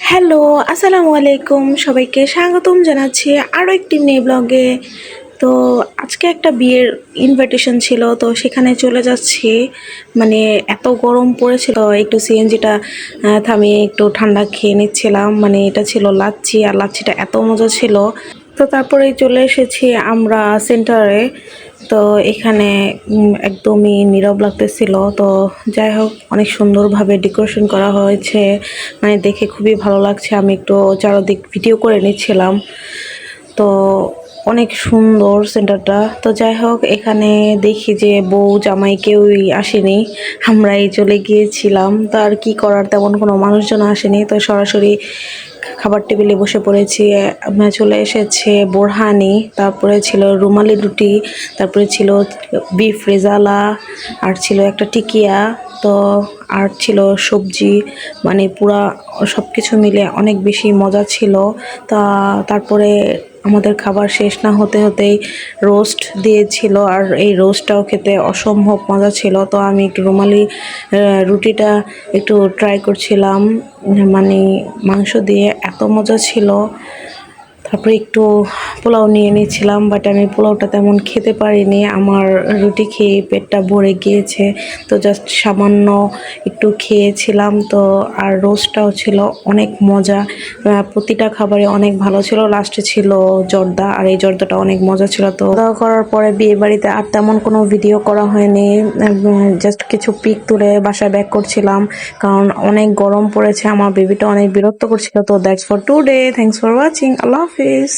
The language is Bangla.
হ্যালো, আসসালামু আলাইকুম। সবাইকে স্বাগতম জানাচ্ছি আরও একটি মিনি ব্লগে। তো আজকে একটা বিয়ের ইনভাইটেশন ছিল, তো সেখানে চলে যাচ্ছি। মানে এত গরম পড়েছিল, একটু সিএনজিটা থামিয়ে একটু ঠান্ডা খেয়ে নিচ্ছিলাম। মানে এটা ছিল লাচ্ছি, আর লাচ্ছিটা এত মজা ছিল। তো তারপরেই চলে এসেছি আমরা সেন্টারে। তো এখানে একদমই নীরব লাগতেছিল। তো যাই হোক, অনেক সুন্দরভাবে ডেকোরেশন করা হয়েছে, মানে দেখে খুবই ভালো লাগছে। আমি একটু চারদিক ভিডিও করে নিচ্ছিলাম। তো অনেক সুন্দর সেন্টারটা। তো যাই হোক, এখানে দেখি যে বউ জামাই কেউই আসেনি, আমরাই চলে গিয়েছিলাম। তো আর কি করার, তেমন কোনো মানুষজন আসেনি। তো সরাসরি খাবার টেবিলে বসে পড়েছি। চলে এসেছে বোরহানি, তারপরে ছিল রুমালি রুটি, তারপরে ছিল বিফ রেজালা, আর ছিল একটা টিকিয়া। তো আর ছিল সবজি, মানে পুরা সব কিছু মিলে অনেক বেশি মজা ছিল। তারপরে আমাদের খাবার শেষ না হতে হতেই রোস্ট দিয়েছিল, আর এই রোস্টটাও খেতে অসম্ভব মজা ছিল। তো আমি একটু রুমালি রুটিটা একটু ট্রাই করছিলাম, মানে মাংস দিয়ে এত মজা ছিল। তারপরে একটু পোলাও নিয়ে নিয়েছিলাম, বাট আমি পোলাওটা তেমন খেতে পারিনি, আমার রুটি খেয়ে পেটটা ভরে গিয়েছে। তো জাস্ট সামান্য একটু খেয়েছিলাম। তো আর রোস্টটাও ছিল অনেক মজা, প্রতিটা খাবারে অনেক ভালো ছিল। লাস্টে ছিল জর্দা, আর এই জর্দাটা অনেক মজা ছিল। তো খাওয়া দাওয়া করার পরে বিয়ে বাড়িতে আর তেমন কোনো ভিডিও করা হয়নি, জাস্ট কিছু পিক তুলে বাসায় ব্যাক করছিলাম, কারণ অনেক গরম পড়েছে। আমার বেবিটা অনেক বিরক্ত করছিল। তো that's for today, thanks for watching, Allah Hafiz.